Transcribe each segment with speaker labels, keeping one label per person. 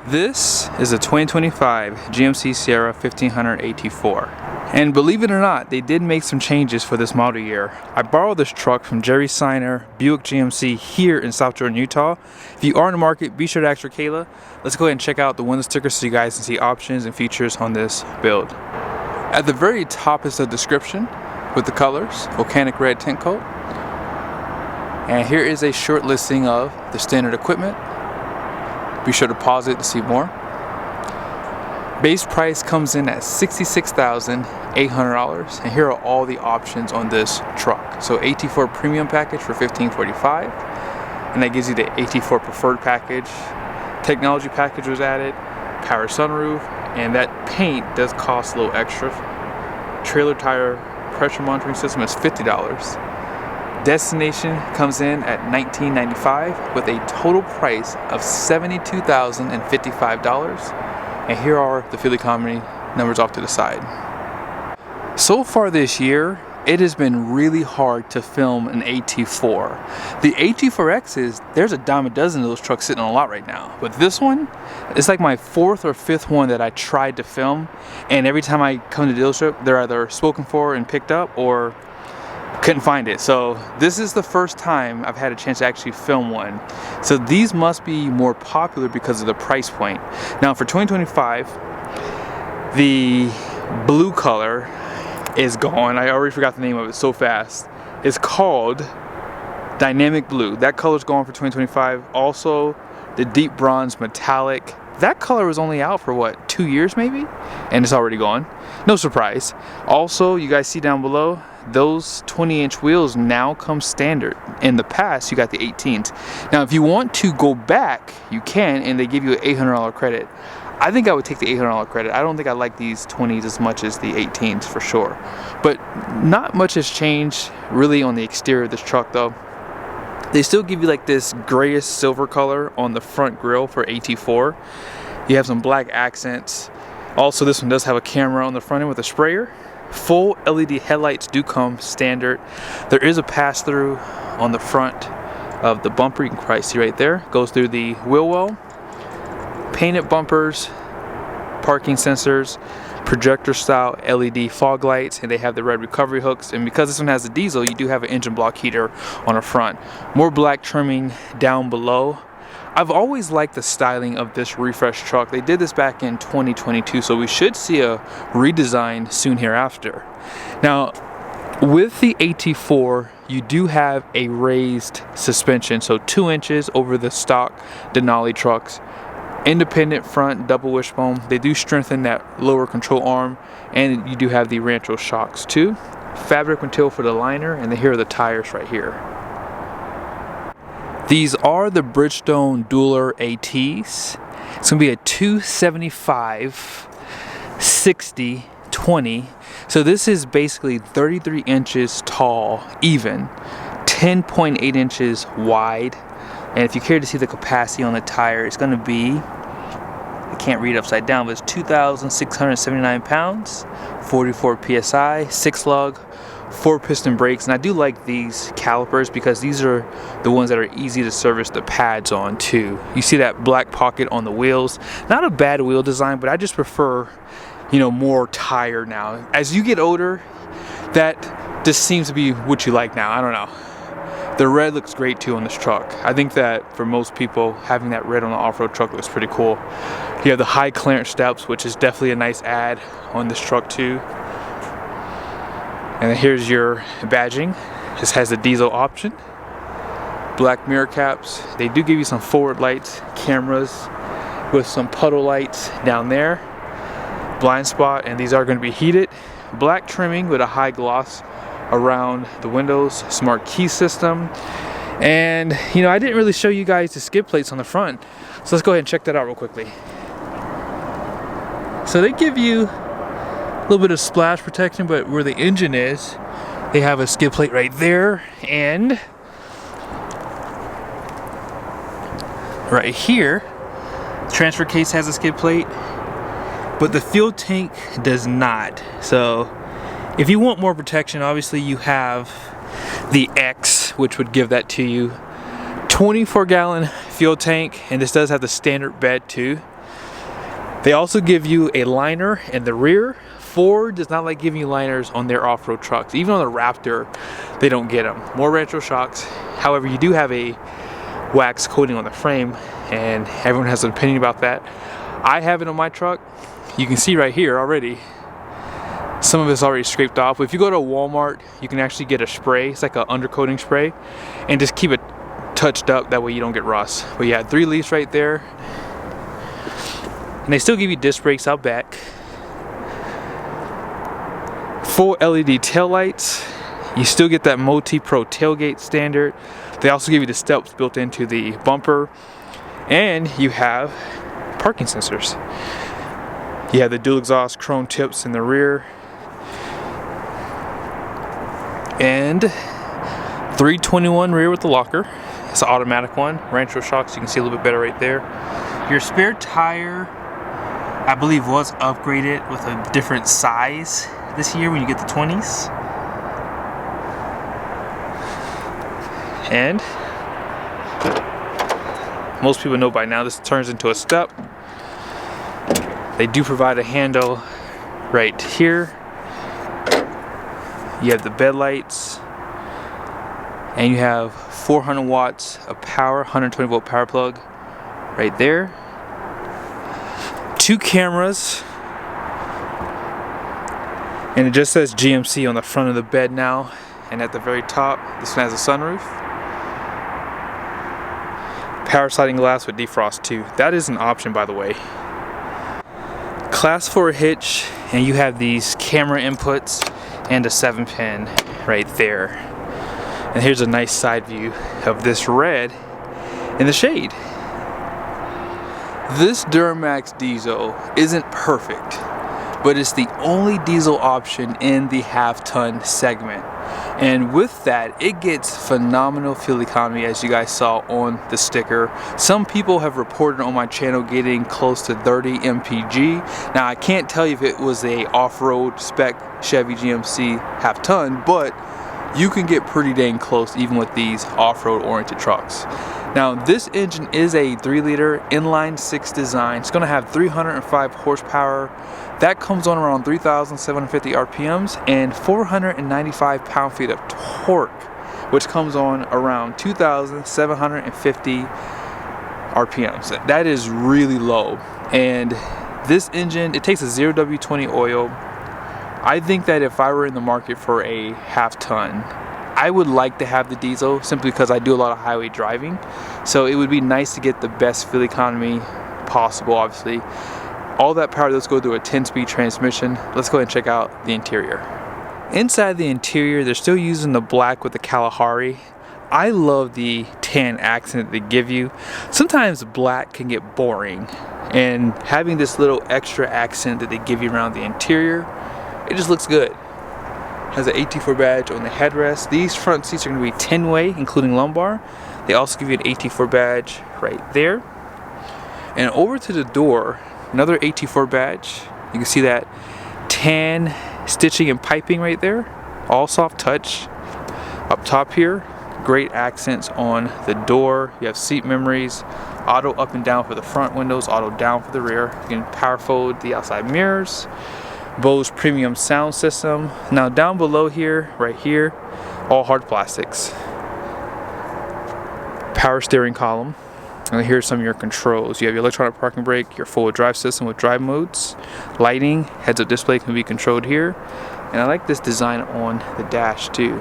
Speaker 1: This is a 2025 GMC Sierra 1500 AT4. And believe it or not, they did make some changes for this model year. I borrowed this truck from Jerry Seiner, Buick GMC here in South Jordan, Utah. If you are in the market, be sure to ask your Kayla. Let's go ahead and check out the window sticker so you guys can see options and features on this build. At the very top is the description with the colors, volcanic red tint coat. And here is a short listing of the standard equipment. Be sure to pause it to see more. Base price comes in at $66,800, and here are all the options on this truck. So AT4 Premium Package for $1,545, and that gives you the AT4 Preferred Package. Technology Package was added, power sunroof, and that paint does cost a little extra. Trailer tire pressure monitoring system is $50. Destination comes in at $1995 with a total price of $72,055. And here are the fuel economy numbers off to the side. So far this year, it has been really hard to film an AT4. The AT4X's, there's a dime a dozen of those trucks sitting on a lot right now. But this one, it's like my fourth or fifth one that I tried to film. And every time I come to the dealership, they're either spoken for and picked up or couldn't find it. So this is the first time I've had a chance to actually film one. So these must be more popular because of the price point. Now for 2025, the blue color is gone. I already forgot the name of it so fast. It's called Dynamic Blue. That color's gone for 2025. Also, the deep bronze metallic. That color was only out for what, 2 years maybe? And it's already gone. No surprise. Also, you guys see down below, those 20-inch wheels now come standard. In the past, you got the 18s. Now, if you want to go back, you can, and they give you an $800 credit. I think I would take the $800 credit. I don't think I like these 20s as much as the 18s for sure. But not much has changed really on the exterior of this truck though. They still give you like this grayish silver color on the front grille for AT4. You have some black accents. Also, this one does have a camera on the front end with a sprayer. Full LED headlights do come standard. There is a pass-through on the front of the bumper. You can probably see right there. Goes through the wheel well. Painted bumpers, parking sensors, projector style LED fog lights, and they have the red recovery hooks. And because this one has a diesel, you do have an engine block heater on the front. More black trimming down below. I've always liked the styling of this refresh truck. They did this back in 2022, so we should see a redesign soon hereafter. Now, with the AT4, you do have a raised suspension, so 2 inches over the stock Denali trucks. Independent front double wishbone. They do strengthen that lower control arm, and you do have the Rancho shocks too. Fabric material for the liner, and then here are the tires right here. These are the Bridgestone Dueler ATs. It's gonna be a 275 60 20. So this is basically 33 inches tall, even 10.8 inches wide. And if you care to see the capacity on the tire, it's going to be, I can't read upside down, but it's 2,679 pounds, 44 PSI, 6-lug, 4-piston brakes. And I do like these calipers because these are the ones that are easy to service the pads on too. You see that black pocket on the wheels. Not a bad wheel design, but I just prefer, you know, more tire now. As you get older, that just seems to be what you like now. I don't know. The red looks great too on this truck. I think that for most people, having that red on the off-road truck looks pretty cool. You have the high clearance steps, which is definitely a nice add on this truck too. And then here's your badging. This has the diesel option. Black mirror caps. They do give you some forward lights, cameras with some puddle lights down there. Blind spot, and these are going to be heated. Black trimming with a high gloss around the windows, smart key system. And you know, I didn't really show you guys the skid plates on the front, so let's go ahead and check that out real quickly. So they give you a little bit of splash protection, but where the engine is, they have a skid plate right there, and right here, transfer case has a skid plate, but the fuel tank does not. So if you want more protection, obviously you have the X, which would give that to you. 24-gallon fuel tank, and this does have the standard bed too. They also give you a liner in the rear. Ford does not like giving you liners on their off-road trucks. Even on the Raptor, they don't get them. More retro shocks. However, you do have a wax coating on the frame, and everyone has an opinion about that. I have it on my truck. You can see right here already. Some of it's already scraped off. But if you go to Walmart, you can actually get a spray. It's like an undercoating spray, and just keep it touched up. That way you don't get rust. But yeah, 3 leaves right there. And they still give you disc brakes out back. Full LED tail lights. You still get that multi-pro tailgate standard. They also give you the steps built into the bumper. And you have parking sensors. You have the dual exhaust chrome tips in the rear. And 321 rear with the locker. It's an automatic one. Retro shocks, you can see a little bit better right there. Your spare tire, I believe, was upgraded with a different size this year when you get the 20s. And most people know by now this turns into a step. They do provide a handle right here. You have the bed lights, and you have 400 watts of power, 120 volt power plug right there. 2 cameras, and it just says GMC on the front of the bed now, and at the very top this one has a sunroof. Power sliding glass with defrost too. That is an option, by the way. Class 4 hitch, and you have these camera inputs and a 7-pin right there. And here's a nice side view of this red in the shade. This Duramax diesel isn't perfect, but it's the only diesel option in the half-ton segment. And with that, it gets phenomenal fuel economy, as you guys saw on the sticker. Some people have reported on my channel getting close to 30 mpg. Now, I can't tell you if it was a off-road spec Chevy GMC half-ton, but you can get pretty dang close even with these off-road oriented trucks. Now, this engine is a 3-liter inline 6 design. It's going to have 305 horsepower. That comes on around 3,750 RPMs and 495 pound-feet of torque, which comes on around 2,750 RPMs. That is really low. And this engine, it takes a 0W20 oil. I think that if I were in the market for a half-ton, I would like to have the diesel simply because I do a lot of highway driving. So it would be nice to get the best fuel economy possible, obviously. All that power, let's go through a 10-speed transmission. Let's go ahead and check out the interior. Inside the interior, they're still using the black with the Kalahari. I love the tan accent they give you. Sometimes black can get boring, and having this little extra accent that they give you around the interior, it just looks good. Has an AT4 badge on the headrest. These front seats are going to be 10-way, including lumbar. They also give you an AT4 badge right there. And over to the door, another AT4 badge. You can see that tan stitching and piping right there. All soft touch. Up top here, great accents on the door. You have seat memories. Auto up and down for the front windows, auto down for the rear. You can power fold the outside mirrors. Bose premium sound system. Now down below here, right here, all hard plastics. Power steering column. And here's some of your controls. You have your electronic parking brake, your full drive system with drive modes, lighting, heads-up display can be controlled here. And I like this design on the dash too.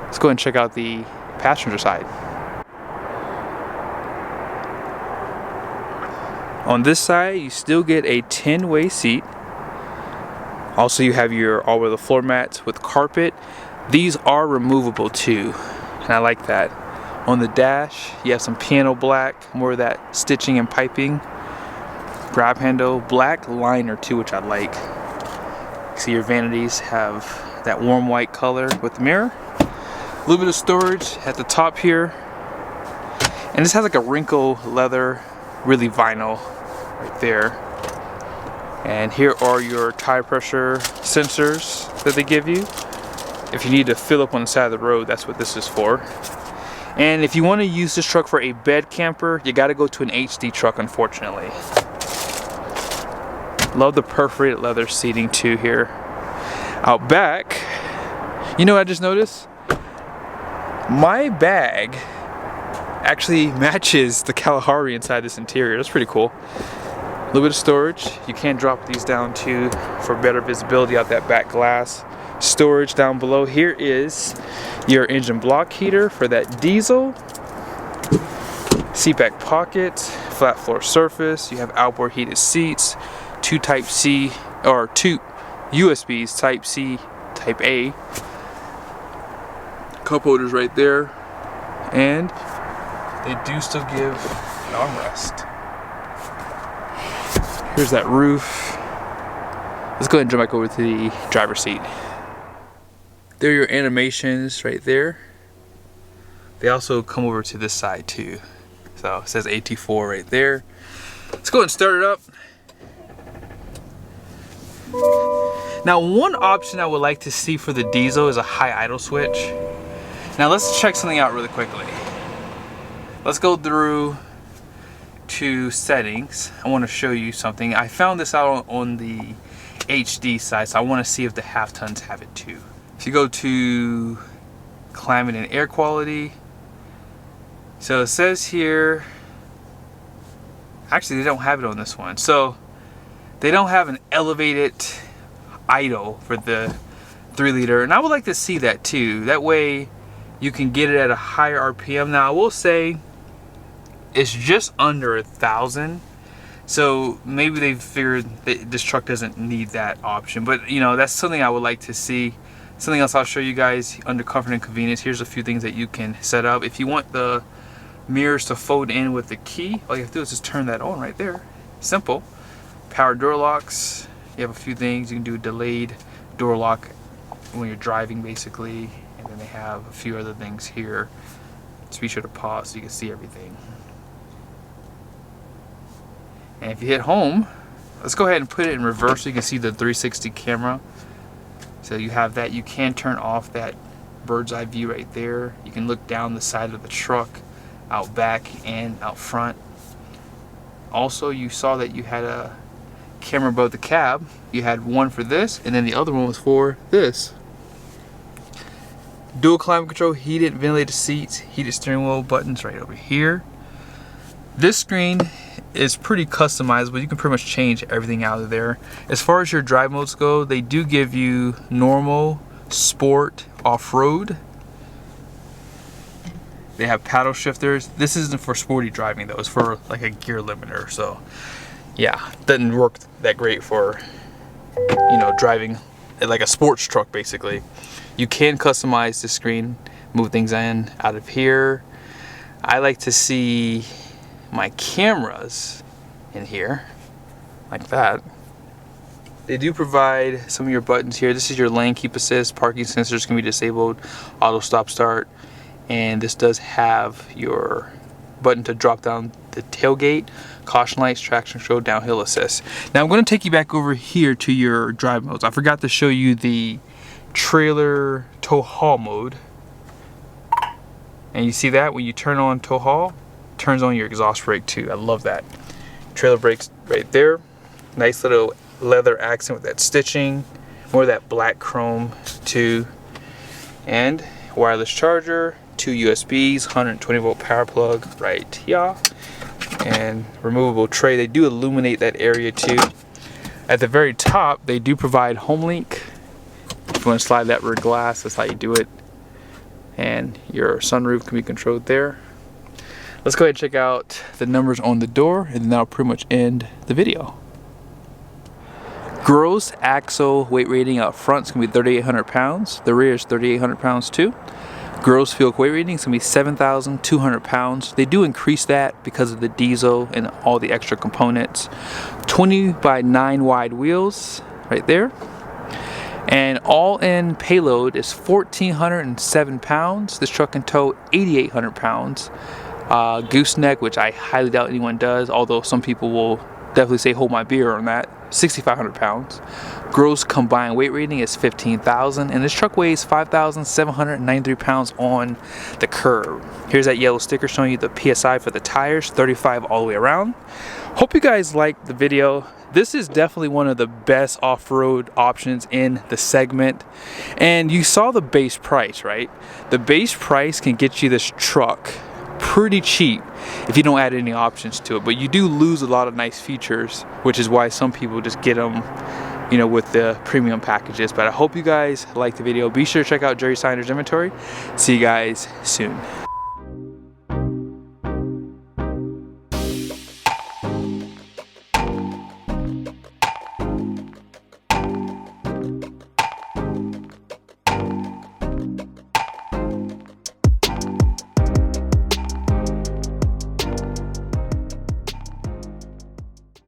Speaker 1: Let's go ahead and check out the passenger side. On this side, you still get a 10-way seat. Also, you have your all-weather floor mats with carpet. These are removable too, and I like that. On the dash, you have some piano black, more of that stitching and piping. Grab handle, black liner too, which I like. See, your vanities have that warm white color with the mirror. A little bit of storage at the top here. And this has like a wrinkle leather, really vinyl right there. And here are your tire pressure sensors that they give you. If you need to fill up on the side of the road, that's what this is for. And if you want to use this truck for a bed camper, you got to go to an HD truck, unfortunately. Love the perforated leather seating too here. Out back, you know what I just noticed? My bag actually matches the Kalahari inside this interior. That's pretty cool. A little bit of storage. You can drop these down too for better visibility out that back glass. Storage down below. Here is your engine block heater for that diesel. Seat back pocket, flat floor surface. You have outboard heated seats, two Type C or two USBs, Type C, Type A. Cup holders right there, and they do still give an armrest. Here's that roof. Let's go ahead and jump back over to the driver's seat. There are your animations right there. They also come over to this side too. So it says AT4 right there. Let's go ahead and start it up. Now, one option I would like to see for the diesel is a high idle switch. Now let's check something out really quickly. Let's go through to settings. I want to show you something. I found this out on the HD side, so I want to see if the half tons have it too. If you go to climate and air quality, so it says here, actually they don't have it on this one. So they don't have an elevated idle for the 3-liter, and I would like to see that too. That way you can get it at a higher RPM. Now I will say it's just under 1,000, so maybe they figured that this truck doesn't need that option, but you know, that's something I would like to see. Something else I'll show you guys under comfort and convenience. Here's a few things that you can set up. If you want the mirrors to fold in with the key, all you have to do is just turn that on right there. Simple. Power door locks. You have a few things. You can do delayed door lock when you're driving basically, and then they have a few other things here. Just be sure to pause so you can see everything. And if you hit home, let's go ahead and put it in reverse so you can see the 360 camera. So you have that. You can turn off that bird's eye view right there. You can look down the side of the truck, out back and out front. Also, you saw that you had a camera above the cab. You had one for this, and then the other one was for this. Dual climate control, heated ventilated seats, heated steering wheel buttons right over here. This screen is pretty customizable. You can pretty much change everything out of there. As far as your drive modes go, they do give you normal, sport, off-road. They have paddle shifters. This isn't for sporty driving though, it's for like a gear limiter. So yeah, doesn't work that great for, you know, driving like a sports truck basically. You can customize the screen, move things in, out of here. I like to see my cameras in here, like that. They do provide some of your buttons here. This is your lane keep assist, parking sensors can be disabled, auto stop start, and this does have your button to drop down the tailgate, caution lights, traction control, downhill assist. Now I'm going to take you back over here to your drive modes. I forgot to show you the trailer tow haul mode. And you see that when you turn on tow haul, it turns on your exhaust brake too. I love that. Trailer brakes right there. Nice little leather accent with that stitching. More of that black chrome too. And wireless charger, 2 USBs, 120 volt power plug right here. And removable tray. They do illuminate that area too. At the very top, they do provide home link. If you want to slide that rear glass, that's how you do it. And your sunroof can be controlled there. Let's go ahead and check out the numbers on the door, and then that'll pretty much end the video. Gross axle weight rating out front is going to be 3,800 pounds. The rear is 3,800 pounds too. Gross fuel weight rating is going to be 7,200 pounds. They do increase that because of the diesel and all the extra components. 20 by 9 wide wheels right there. And all-in payload is 1,407 pounds. This truck can tow 8,800 pounds. Gooseneck, which I highly doubt anyone does, although some people will definitely say hold my beer on that. 6,500 pounds. Gross combined weight rating is 15,000, and this truck weighs 5,793 pounds on the curb. Here's that yellow sticker showing you the PSI for the tires, 35 all the way around. Hope you guys liked the video. This is definitely one of the best off-road options in the segment. And you saw the base price, right? The base price can get you this truck pretty cheap if you don't add any options to it, but you do lose a lot of nice features, which is why some people just get them, you know, with the premium packages. But I hope you guys liked the video. Be sure to check out Jerry Seiner's inventory. See you guys soon.